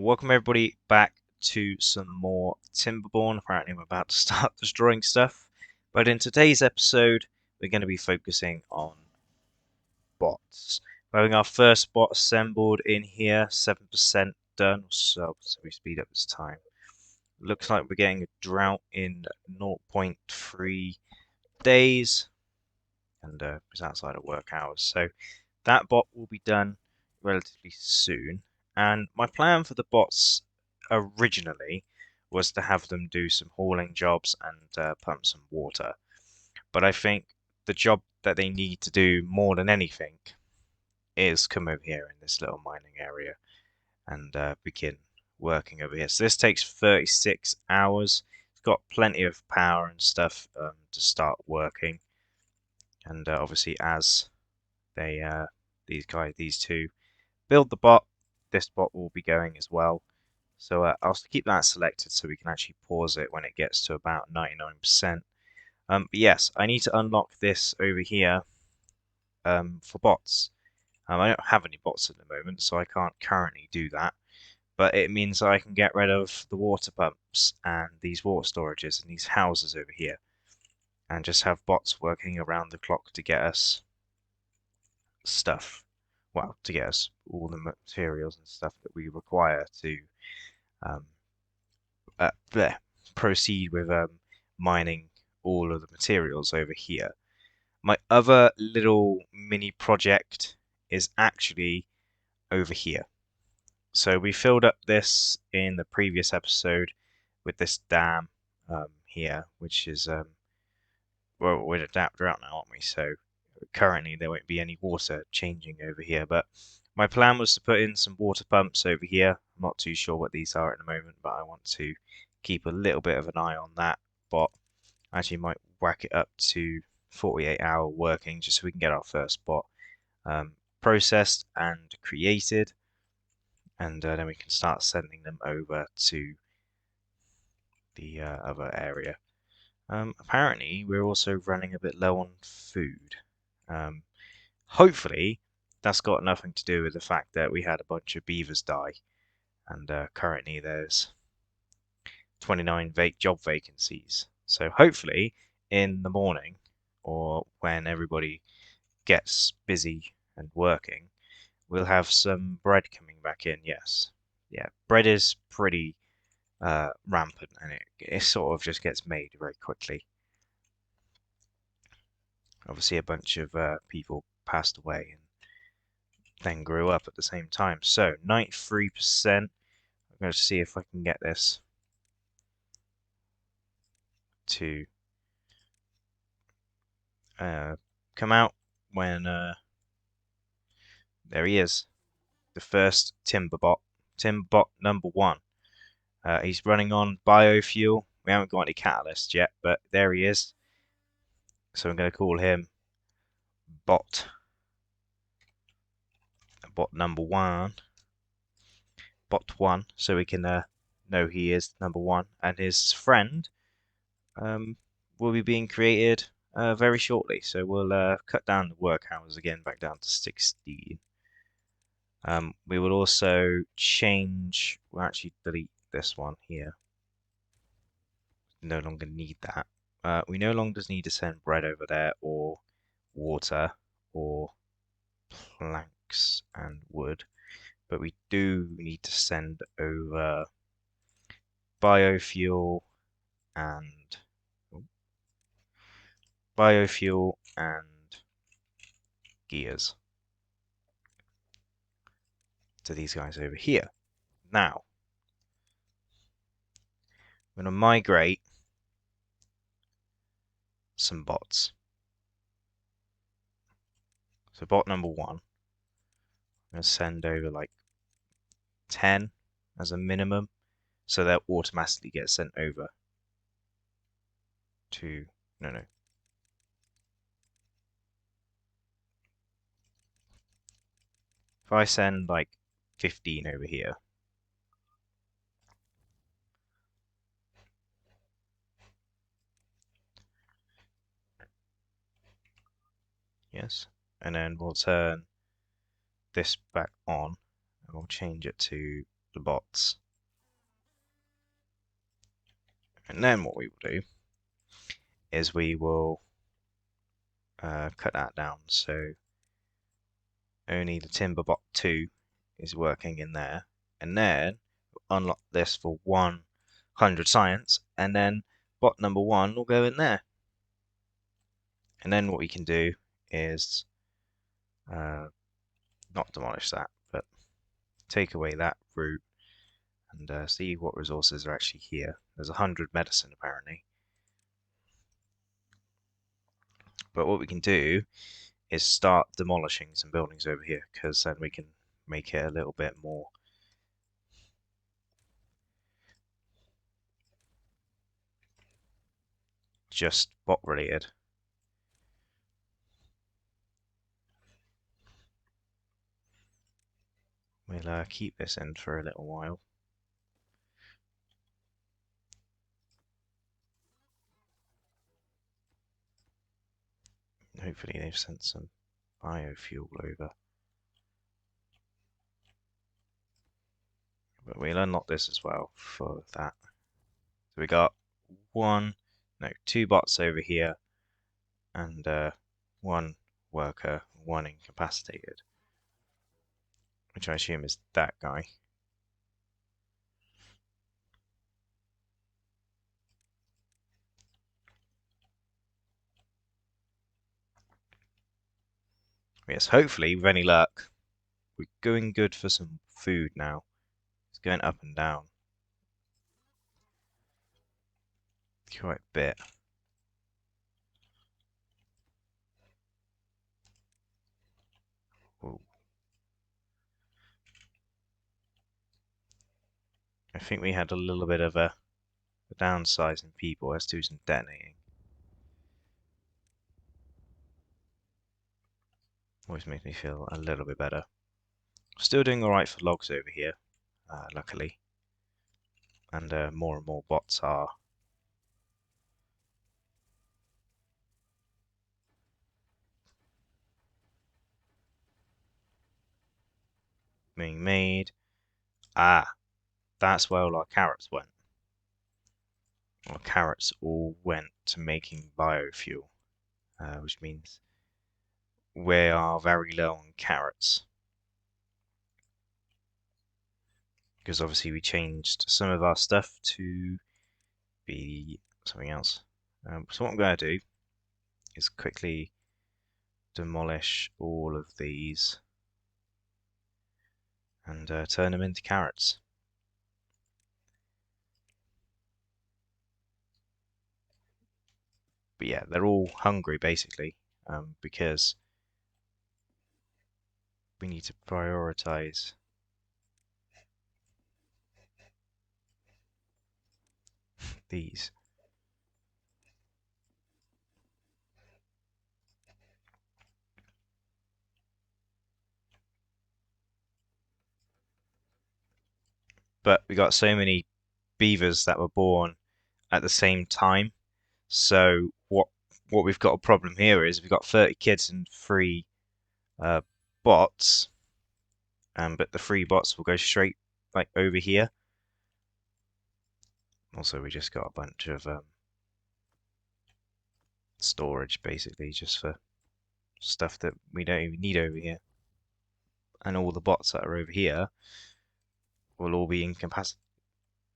Welcome everybody back to some more Timberborn. Apparently I'm about to start destroying stuff. But in today's episode, we're going to be focusing on bots. We're having our first bot assembled in here, 7% done. So we speed up this time. Looks like we're getting a drought in 0.3 days. And it's outside of work hours. So that bot will be done relatively soon. And my plan for the bots originally was to have them do some hauling jobs and pump some water. But I think the job that they need to do more than anything is come over here in this little mining area and begin working over here. So this takes 36 hours. It's got plenty of power and stuff to start working. And obviously, as they these two build the bot, this bot will be going as well. So I'll keep that selected so we can actually pause it when it gets to about 99%. But yes, I need to unlock this over here for bots. I don't have any bots at the moment, so I can't currently do that. But it means I can get rid of the water pumps and these water storages and these houses over here. And just have bots working around the clock to get us stuff. Well, to get us all the materials and stuff that we require to um, proceed with mining all of the materials over here. My other little mini project is actually over here. So we filled up this in the previous episode with this dam here, which is well, we're in a drought now, aren't we? So currently there won't be any water changing over here, but my plan was to put in some water pumps over here. I'm not too sure what these are at the moment, but I want to keep a little bit of an eye on that. But I actually might whack it up to 48-hour working just so we can get our first bot processed and created, and then we can start sending them over to the other area. Apparently, we're also running a bit low on food. Hopefully, that's got nothing to do with the fact that we had a bunch of beavers die, and currently there's 29 job vacancies. So hopefully, in the morning or when everybody gets busy and working, we'll have some bread coming back in. Yes, yeah, bread is pretty rampant, and it sort of just gets made very quickly. Obviously, a bunch of people passed away and then grew up at the same time. So 93%. I'm going to see if I can get this to come out when there he is, the first Timberbot, Timberbot number 1. He's running on biofuel. We haven't got any catalyst yet, but there he is. So I'm going to call him bot number 1, bot 1, so we can know he is number 1, and his friend will be being created very shortly. So we'll cut down the work hours again back down to 16. We will also change, we'll actually delete this one here. No longer need that. We no longer need to send bread over there or water or planks and wood, but we do need to send over biofuel and gears to these guys over here. Now, I'm going to migrate some bots. So bot number 1, I'm going to send over like 10 as a minimum, so that automatically gets sent over to, no. If I send like 15 over here, yes, and then we'll turn this back on and we'll change it to the bots. And then what we will do is we will cut that down so only the Timberbot 2 is working in there. And then unlock this for 100 science, and then bot number 1 will go in there. And then what we can do is not demolish that, but take away that root and see what resources are actually here. There's 100 medicine apparently. But what we can do is start demolishing some buildings over here, because then we can make it a little bit more just bot related. We'll keep this in for a little while. Hopefully they've sent some biofuel over. But we'll unlock this as well for that. So we got two bots over here, and one worker, one incapacitated, which I assume is that guy. Yes, hopefully, with any luck, we're going good for some food now. It's going up and down quite a bit. Ooh. I think we had a little bit of a downsizing in people. Let's do some detonating. Always makes me feel a little bit better. Still doing alright for logs over here, luckily. And more and more bots are being made. Ah, that's where all our carrots went. Our carrots all went to making biofuel, which means we are very low on carrots. Because obviously we changed some of our stuff to be something else. So what I'm going to do is quickly demolish all of these and turn them into carrots. But yeah, they're all hungry basically, because we need to prioritize these. But we got so many beavers that were born at the same time. So what we've got a problem here is we've got 30 kids and 3 bots, but the 3 bots will go straight like over here. Also, we just got a bunch of storage basically just for stuff that we don't even need over here. And all the bots that are over here will all be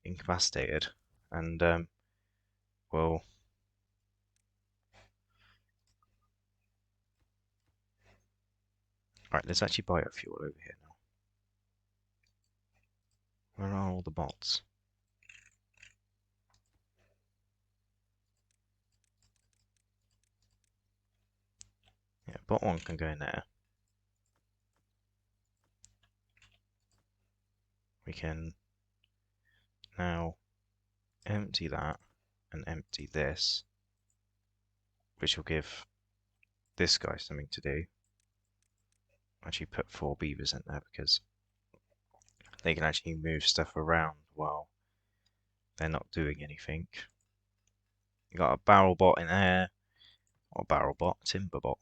incapacitated, and will. Alright, let's actually biofuel over here now. Where are all the bots? Yeah, bot 1 can go in there. We can now empty that and empty this, which will give this guy something to do. Actually put 4 beavers in there because they can actually move stuff around while they're not doing anything. You got a barrel bot in there, or barrel bot, Timberbot.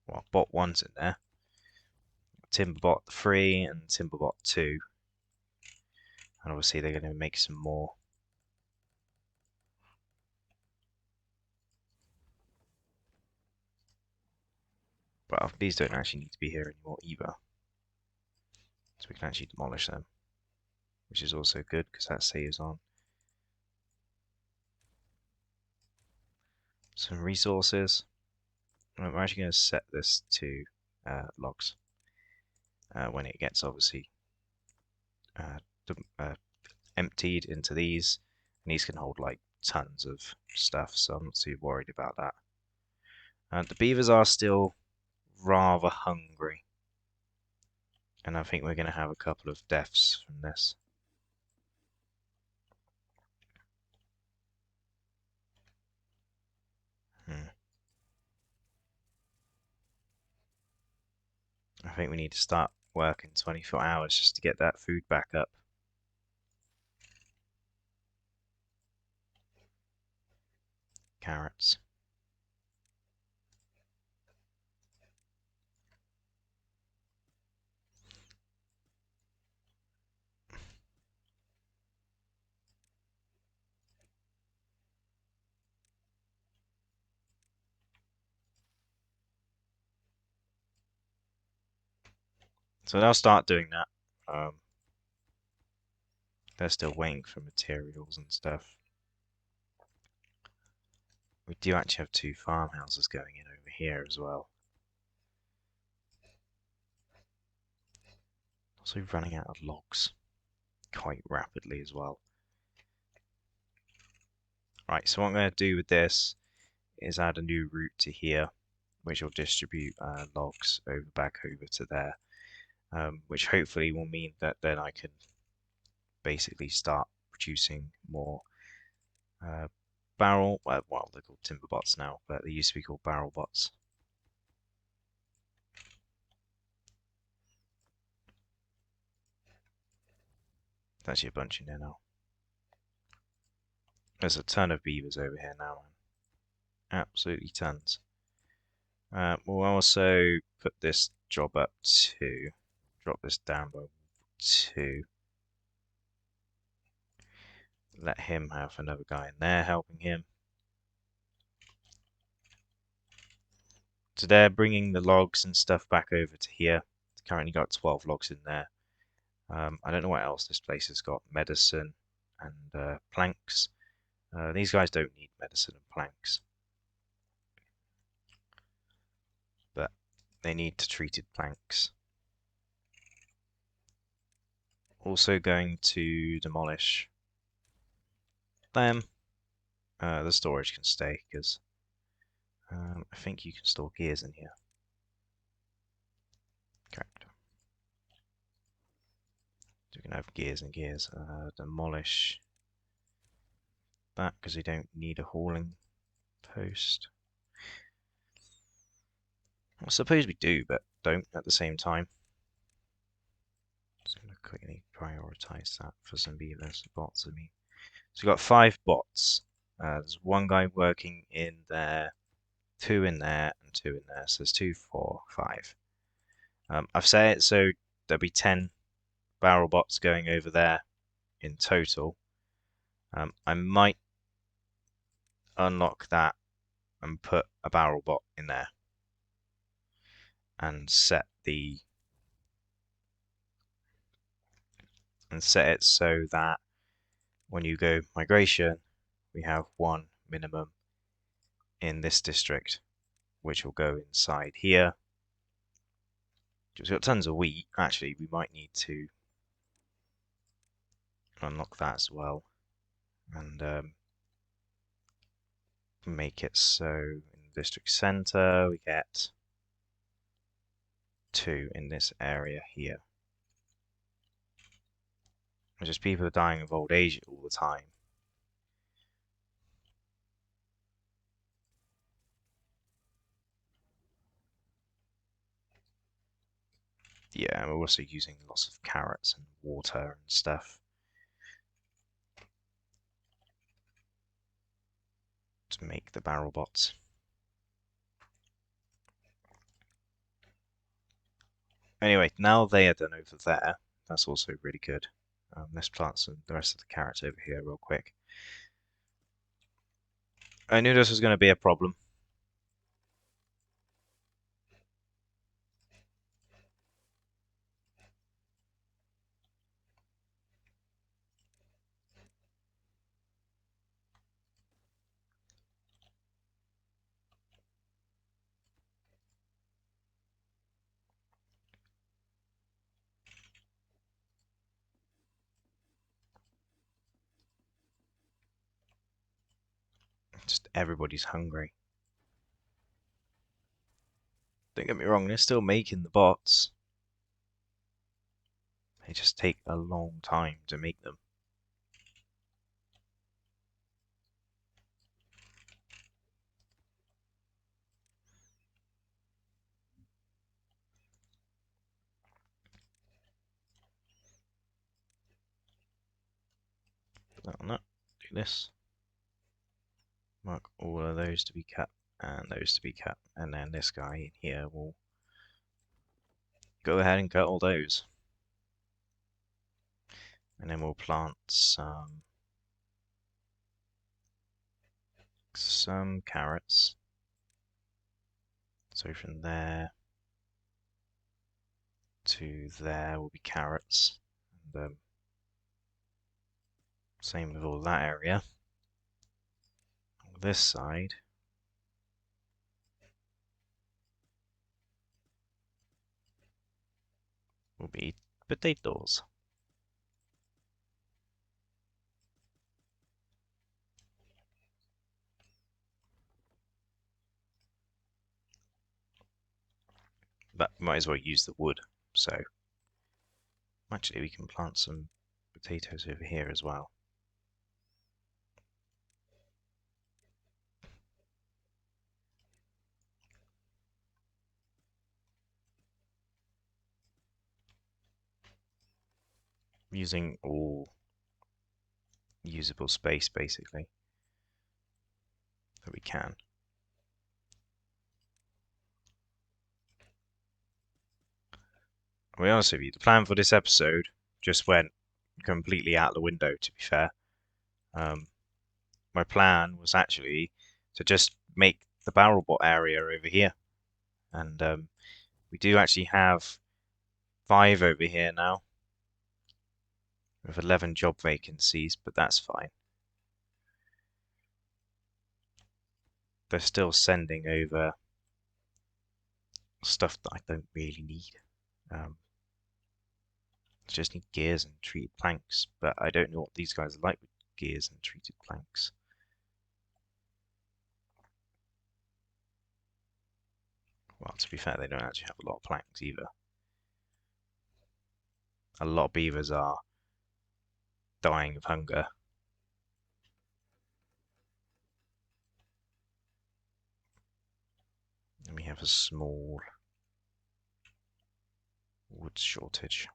Well, bot 1's in there. Timberbot 3 and Timberbot 2. And obviously they're going to make some more. Well, these don't actually need to be here anymore either. So we can actually demolish them, which is also good because that saves on some resources. We're actually going to set this to logs when it gets obviously uh, emptied into these, and these can hold like tons of stuff, so I'm not too worried about that. The beavers are still rather hungry, and I think we're going to have a couple of deaths from this. I think we need to start working 24 hours just to get that food back up. Carrots. So they'll start doing that. They're still waiting for materials and stuff. We do actually have 2 farmhouses going in over here as well. Also running out of logs quite rapidly as well. Right, so what I'm going to do with this is add a new route to here, which will distribute logs back over to there, which hopefully will mean that then I can basically start producing more barrel. Well, they're called Timberbots now, but they used to be called barrel bots. There's actually a bunch in there now. There's a ton of beavers over here now, man. Absolutely tons. We'll also put this job up to drop this down by 2. Let him have another guy in there helping him. So they're bringing the logs and stuff back over to here. It's currently got 12 logs in there. I don't know what else this place has got. Medicine and planks. These guys don't need medicine and planks, but they need treated planks. Also going to demolish them. The storage can stay because I think you can store gears in here. Correct. So we can have gears and gears. Demolish that because we don't need a hauling post. I suppose we do, but don't at the same time. Just going to quickly prioritize that for some beavers, bots, I mean. So we've got 5 bots. There's 1 guy working in there, 2 in there, and 2 in there. So there's 2, 4, 5. I've set it so there'll be 10 barrel bots going over there in total. I might unlock that and put a barrel bot in there and set it so that when you go migration, we have 1 minimum in this district, which will go inside here. We've got tons of wheat. Actually, we might need to unlock that as well and make it so in the district center we get 2 in this area here. And just people are dying of old age all the time. Yeah, and we're also using lots of carrots and water and stuff to make the barrel bots. Anyway, now they are done over there. That's also really good. Let's plant the rest of the carrots over here real quick. I knew this was going to be a problem. Just everybody's hungry. Don't get me wrong, they're still making the bots. They just take a long time to make them. Put that on that. Do this. Mark all of those to be cut and those to be cut. And then this guy in here will go ahead and cut all those. And then we'll plant some carrots. So from there to there will be carrots. And, same with all that area. On this side will be potatoes. But might as well use the wood. So actually we can plant some potatoes over here as well. Using all usable space basically that we can. I'll be honest with you, the plan for this episode just went completely out the window, to be fair. My plan was actually to just make the barrel bot area over here. And we do actually have 5 over here now with 11 job vacancies, but that's fine. They're still sending over stuff that I don't really need. Just need gears and treated planks, but I don't know what these guys are like with gears and treated planks. Well, to be fair, they don't actually have a lot of planks either. A lot of beavers are dying of hunger. And we have a small wood shortage.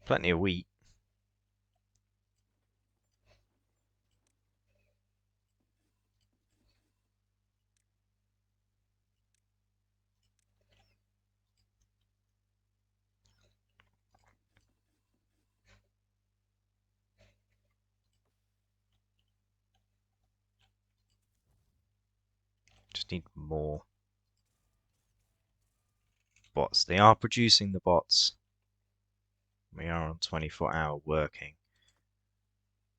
Plenty of wheat. Just need more bots. They are producing the bots. We are on 24-hour working,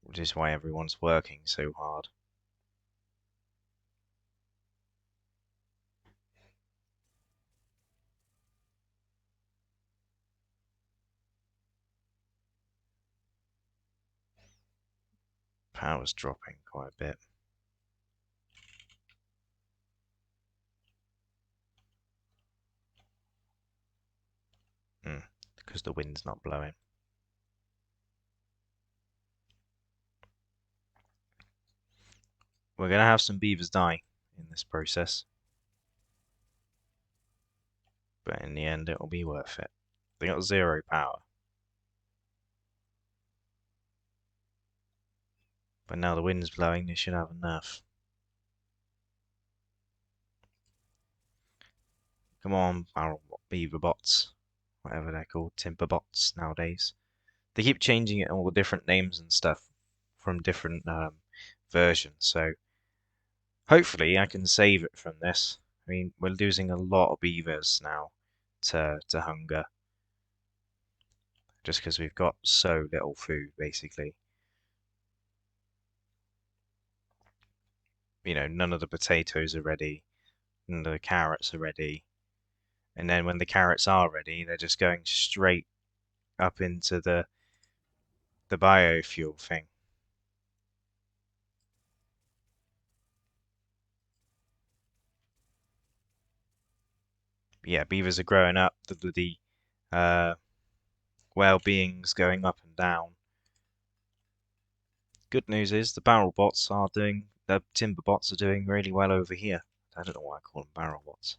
which is why everyone's working so hard. Power's dropping quite a bit. Because the wind's not blowing. We're going to have some beavers die in this process. But in the end, it'll be worth it. They got 0 power. But now the wind's blowing, they should have enough. Come on, barrel beaver bots, whatever they're called, Timberbots nowadays. They keep changing it all the different names and stuff from different versions. So hopefully I can save it from this. I mean, we're losing a lot of beavers now to hunger just because we've got so little food, basically. You know, none of the potatoes are ready, none of the carrots are ready. And then when the carrots are ready, they're just going straight up into the biofuel thing. Yeah, beavers are growing up. The uh, well-being's going up and down. Good news is the timber bots are doing really well over here. I don't know why I call them barrel bots.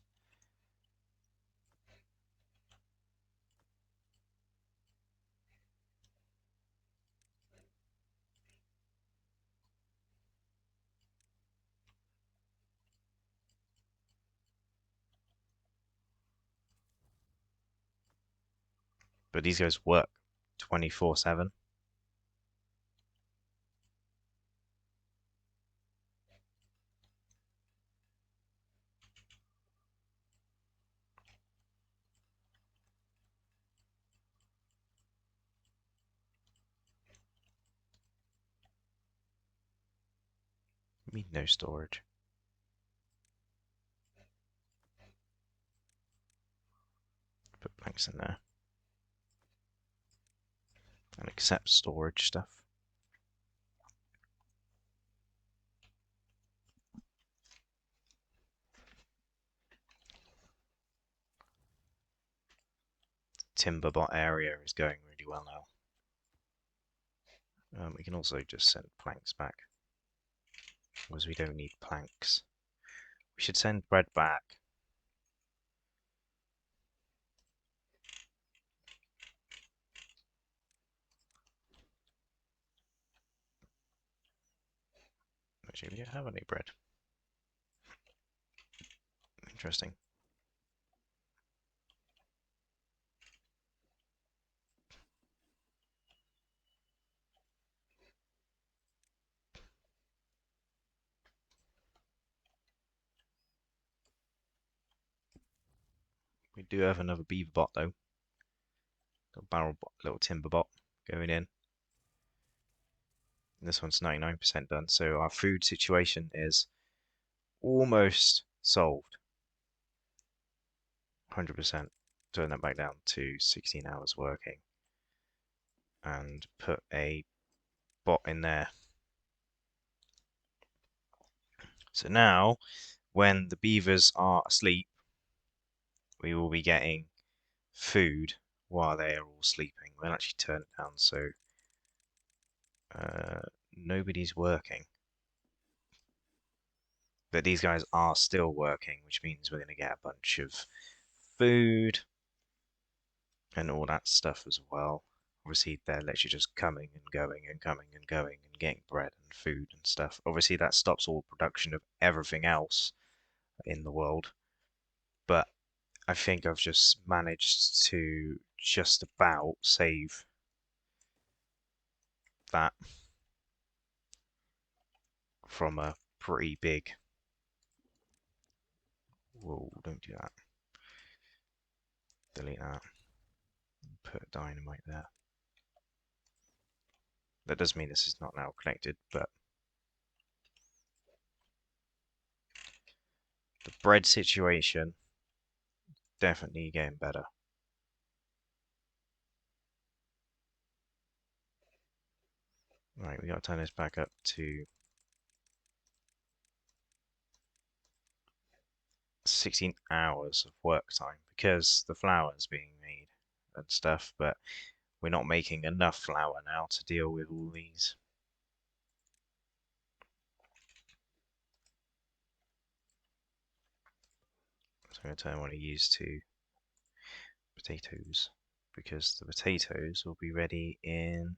But these guys work 24/7. I mean, no storage. Put planks in there and accept storage stuff. Timberbot area is going really well now. We can also just send planks back because we don't need planks. We should send bread back. Actually, we don't have any bread. Interesting. We do have another beaver bot though. Little barrel bot, little timber bot going in. And this one's 99% done, so our food situation is almost solved. 100%. Turn that back down to 16 hours working and put a bot in there. So now, when the beavers are asleep, we will be getting food while they are all sleeping. We'll actually turn it down so nobody's working. But these guys are still working, which means we're going to get a bunch of food and all that stuff as well. Obviously, they're literally just coming and going and coming and going and getting bread and food and stuff. Obviously, that stops all production of everything else in the world. But I think I've just managed to just about save that from a pretty big. Whoa, don't do that. Delete that. Put dynamite there. That does mean this is not now connected, but the bread situation definitely getting better. Right, we got to turn this back up to 16 hours of work time because the flour is being made and stuff, but we're not making enough flour now to deal with all these. So I'm going to turn what I use to potatoes because the potatoes will be ready in,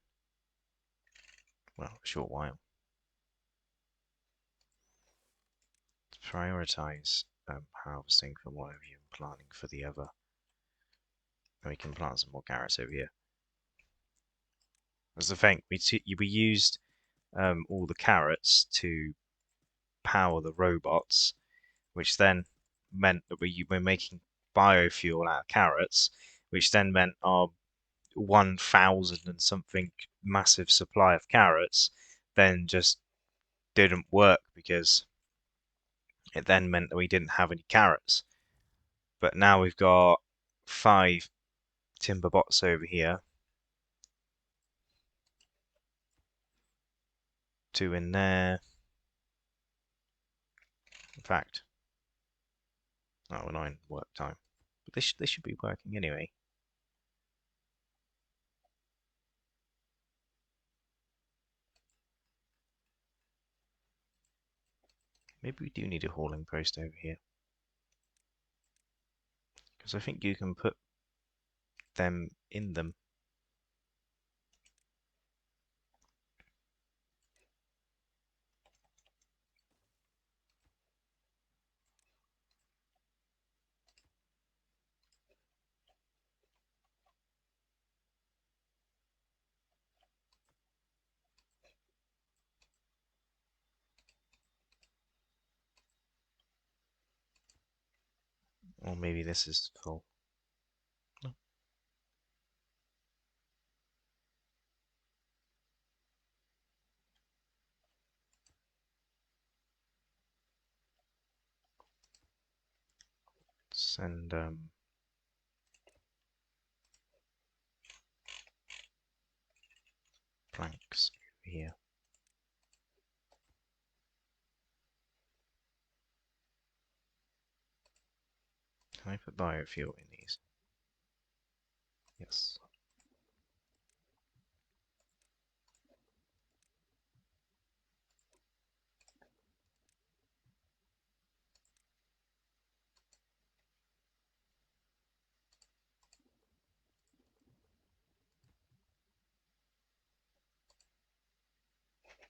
well, a short while. Let's prioritize harvesting for one of you and planting for the other. And we can plant some more carrots over here. That's the thing. We used all the carrots to power the robots, which then meant that we were making biofuel out of carrots, which then meant our 1,000 and something massive supply of carrots then just didn't work because it then meant that we didn't have any carrots. But now we've got 5 Timberbots over here, 2 in there. In fact, oh, we're not in work time, but they should be working anyway. Maybe we do need a hauling post over here, because I think you can put them in them. Or maybe this is full. No. Send planks over here. Can I put biofuel in these? Yes.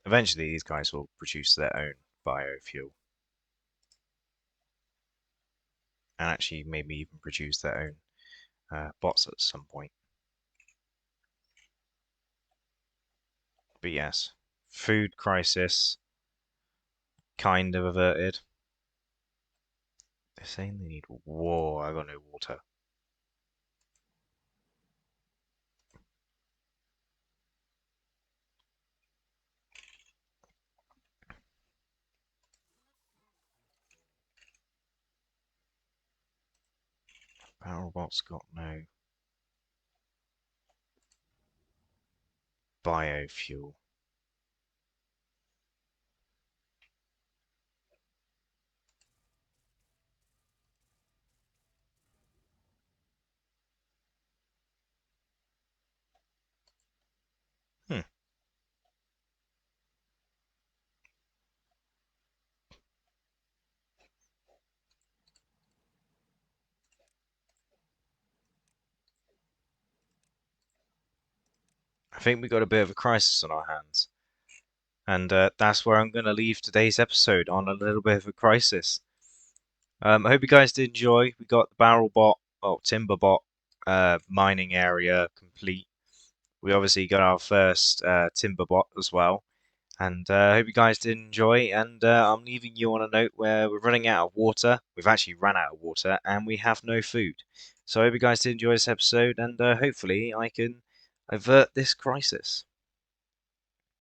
Eventually, these guys will produce their own biofuel. And actually maybe even produce their own bots at some point. But yes, food crisis kind of averted. They're saying they need war. I got no water. Barrelbot's got no biofuel. Hmm. I think we got a bit of a crisis on our hands. And that's where I'm going to leave today's episode, on a little bit of a crisis. I hope you guys did enjoy. We got the Timberbot mining area complete. We obviously got our first Timberbot as well. And I hope you guys did enjoy. And I'm leaving you on a note where we're running out of water. We've actually run out of water and we have no food. So I hope you guys did enjoy this episode, and hopefully I can avert this crisis.